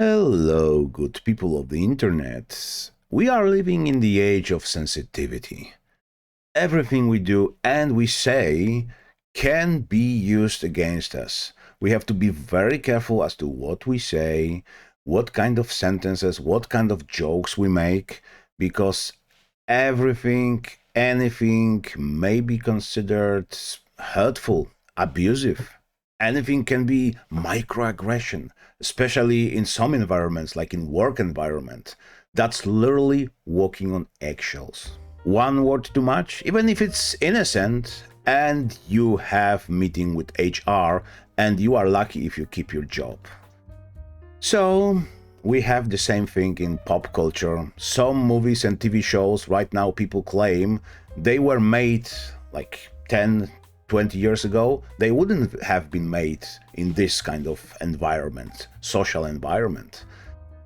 Hello, good people of the internet. We are living in the age of sensitivity. Everything we do and we say can be used against us. We have to be very careful as to what we say, what kind of sentences, what kind of jokes we make, because everything, anything may be considered hurtful, abusive. Anything can be microaggression, especially in some environments, like in work environment. That's literally walking on eggshells. One word too much, even if it's innocent, and you have meeting with HR, and you are lucky if you keep your job. So we have the same thing in pop culture. Some movies and TV shows right now people claim they were made like 10, 20 years ago. They wouldn't have been made in this kind of environment, social environment.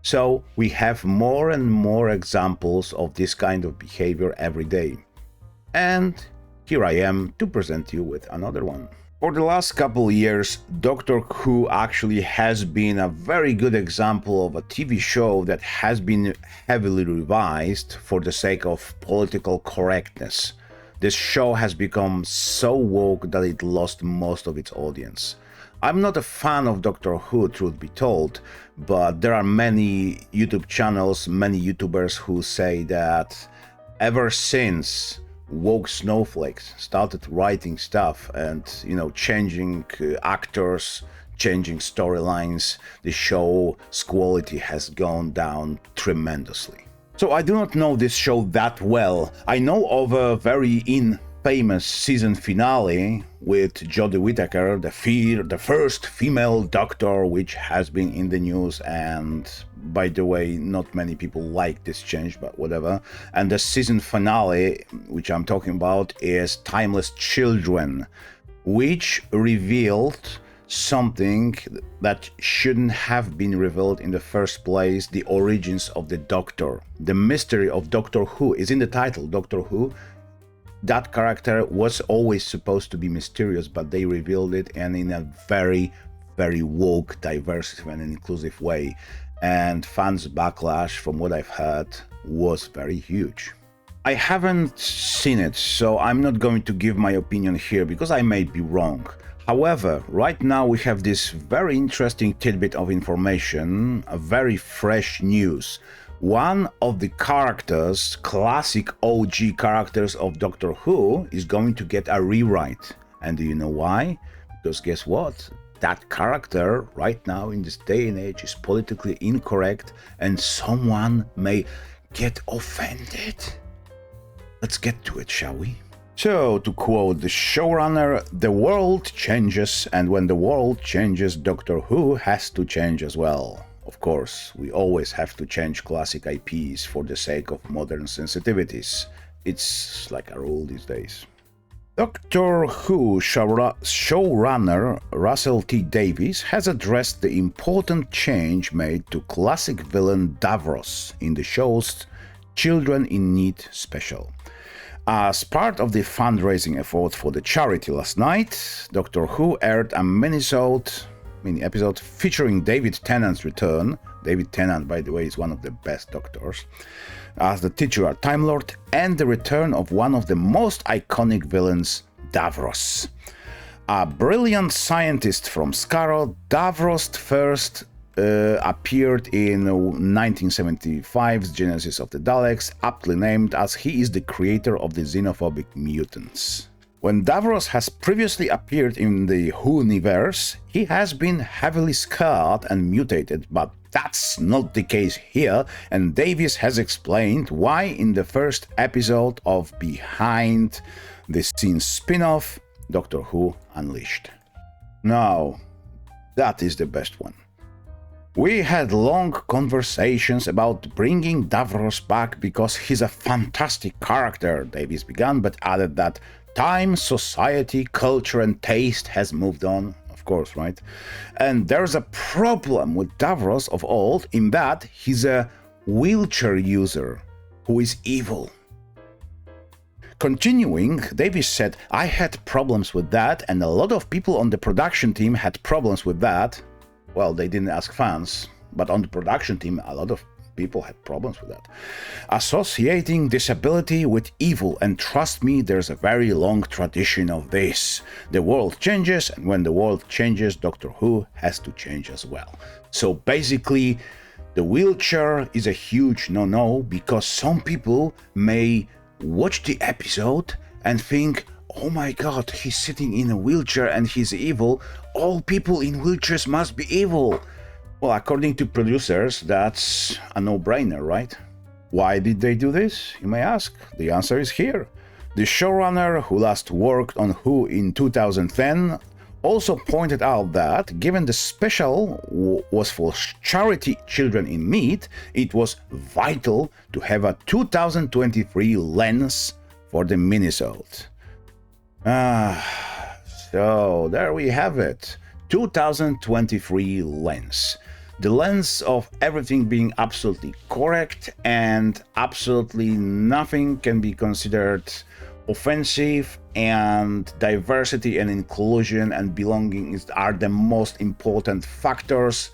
So we have more and more examples of this kind of behavior every day. And here I am to present you with another one. For the last couple years, Doctor Who actually has been a very good example of a TV show that has been heavily revised for the sake of political correctness. This show has become so woke that it lost most of its audience. I'm not a fan of Doctor Who, truth be told, but there are many YouTube channels, many YouTubers who say that ever since woke snowflakes started writing stuff and changing actors, changing storylines, the show's quality has gone down tremendously. So I do not know this show that well. I know of a very infamous season finale with Jodie Whittaker, the first female doctor, which has been in the news, and by the way, not many people like this change, but whatever. And the season finale, which I'm talking about, is Timeless Children, which revealed something that shouldn't have been revealed in the first place: the origins of the Doctor. The mystery of Doctor Who is in the title, Doctor Who. That character was always supposed to be mysterious, but they revealed it, and in a very, very woke, diverse, and inclusive way. And fans' backlash, from what I've heard, was very huge. I haven't seen it, so I'm not going to give my opinion here because I may be wrong. However, right now we have this very interesting tidbit of information, a very fresh news. One of the characters, classic OG characters of Doctor Who, is going to get a rewrite. And do you know why? Because guess what? That character right now in this day and age is politically incorrect and someone may get offended. Let's get to it, shall we? So, to quote the showrunner, the world changes, and when the world changes, Doctor Who has to change as well. Of course, we always have to change classic IPs for the sake of modern sensitivities. It's like a rule these days. Doctor Who showrunner Russell T Davies has addressed the important change made to classic villain Davros in the show's Children in Need special. As part of the fundraising effort for the charity last night, Doctor Who aired a mini-episode featuring David Tennant's return. David Tennant, by the way, is one of the best Doctors, as the titular Time Lord, and the return of one of the most iconic villains, Davros. A brilliant scientist from Skaro, Davros first appeared in 1975's Genesis of the Daleks, aptly named as he is the creator of the xenophobic mutants. When Davros has previously appeared in the Who-niverse, he has been heavily scarred and mutated, but that's not the case here, and Davies has explained why in the first episode of Behind the Scenes spin-off, Doctor Who Unleashed. Now, that is the best one. We had long conversations about bringing Davros back because he's a fantastic character, Davies began, but added that time, society, culture, and taste has moved on, of course, right? And there's a problem with Davros of old in that he's a wheelchair user who is evil. Continuing, Davies said, I had problems with that, and a lot of people on the production team had problems with that. Well, they didn't ask fans. but on the production team, a lot of people had problems with that. Associating disability with evil, and trust me, there's a very long tradition of this. The world changes, and when the world changes, Doctor Who has to change as well. So basically, the wheelchair is a huge no-no, because some people may watch the episode and think, oh my god, he's sitting in a wheelchair and he's evil. All people in wheelchairs must be evil. Well, according to producers, that's a no-brainer, right? Why did they do this, you may ask? The answer is here. The showrunner, who last worked on Who in 2010, also pointed out that, given the special was for charity Children in Need, it was vital to have a 2023 lens for the minisode. So there we have it. 2023 lens. The lens of everything being absolutely correct, and absolutely nothing can be considered offensive, and diversity and inclusion and belonging are the most important factors.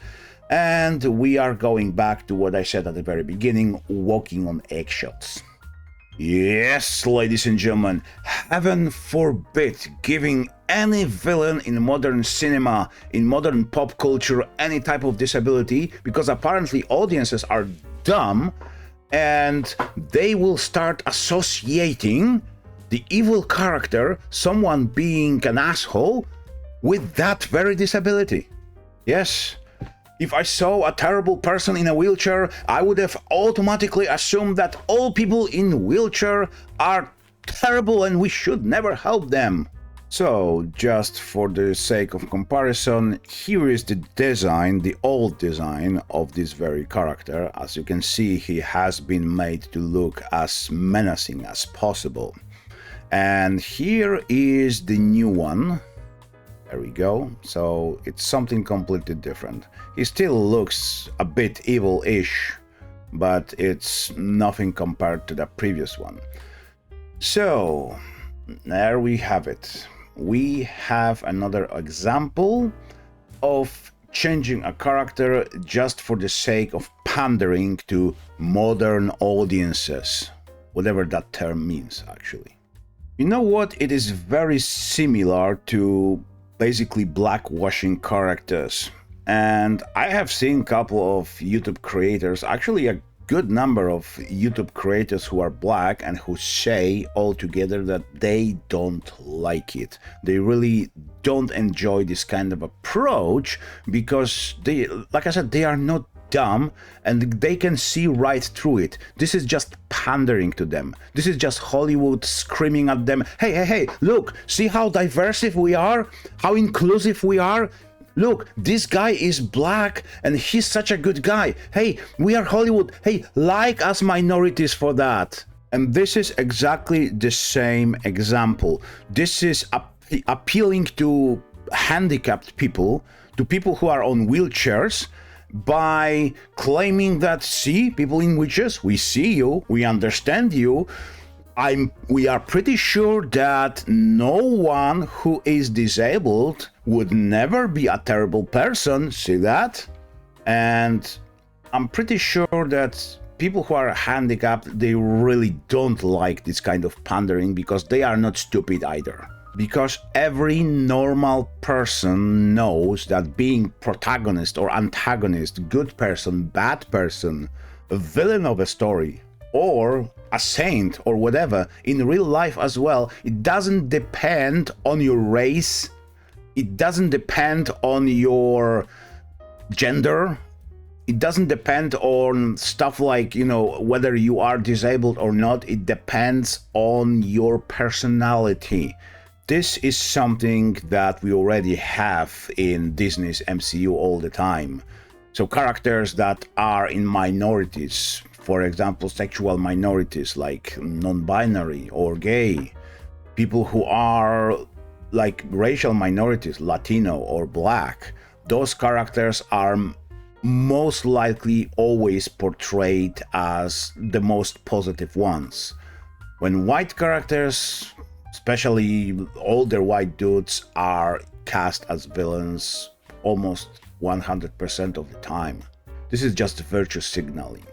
And we are going back to what I said at the very beginning, walking on eggshells. Yes, ladies and gentlemen, heaven forbid giving any villain in modern cinema, in modern pop culture, any type of disability, because apparently audiences are dumb and they will start associating the evil character, someone being an asshole, with that very disability. Yes. If I saw a terrible person in a wheelchair, I would have automatically assumed that all people in wheelchair are terrible and we should never help them. So, just for the sake of comparison, here is the design, the old design of this very character. As you can see, he has been made to look as menacing as possible. And here is the new one. There we go. So it's something completely different. He still looks a bit evil-ish, but it's nothing compared to the previous one. So there we have it. We have another example of changing a character just for the sake of pandering to modern audiences, whatever that term means, actually. You know what? It is very similar to basically blackwashing characters. And I have seen a couple of YouTube creators, actually a good number of YouTube creators who are black and who say altogether that they don't like it. They really don't enjoy this kind of approach because they, like I said, they are not dumb and they can see right through it. This is just pandering to them. This is just Hollywood screaming at them, hey, look, see how diverse we are, how inclusive we are. Look, this guy is black and he's such a good guy. Hey, we are Hollywood. Hey, like us minorities for that. And this is exactly the same example. This is appealing to handicapped people, to people who are on wheelchairs, by claiming that, see, people in wheelchairs, we see you, we understand you. We are pretty sure that no one who is disabled would never be a terrible person, see that? And I'm pretty sure that people who are handicapped, they really don't like this kind of pandering because they are not stupid either. Because every normal person knows that being protagonist or antagonist, good person, bad person, a villain of a story, or a saint or whatever, in real life as well, it doesn't depend on your race, it doesn't depend on your gender, it doesn't depend on stuff like, you know, whether you are disabled or not, it depends on your personality. This is something that we already have in Disney's MCU all the time. So characters that are in minorities, for example, sexual minorities like non-binary or gay, people who are like racial minorities, Latino or black, those characters are most likely always portrayed as the most positive ones. When white characters, especially older white dudes, are cast as villains almost 100% of the time. This is just virtue signaling.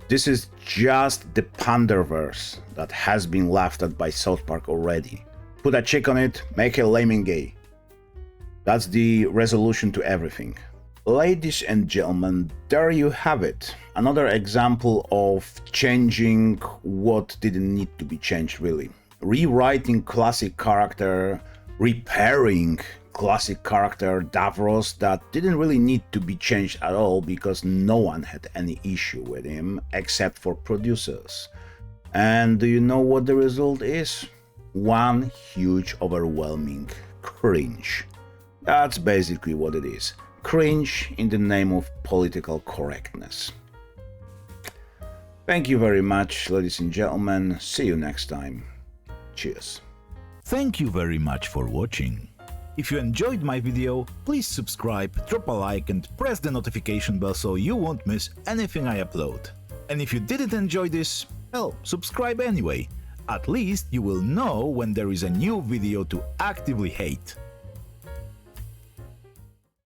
This is just the Panderverse that has been laughed at by South Park already. Put a chick on it, make her lame and gay. That's the resolution to everything. Ladies and gentlemen, there you have it. Another example of changing what didn't need to be changed, really. Rewriting classic character, repairing classic character Davros that didn't really need to be changed at all because no one had any issue with him except for producers. And do you know what the result is? One huge overwhelming cringe. That's basically what it is. Cringe in the name of political correctness. Thank you very much, ladies and gentlemen. See you next time. Cheers. Thank you very much for watching. If you enjoyed my video, please subscribe, drop a like and press the notification bell so you won't miss anything I upload. And if you didn't enjoy this, well, subscribe anyway. At least you will know when there is a new video to actively hate.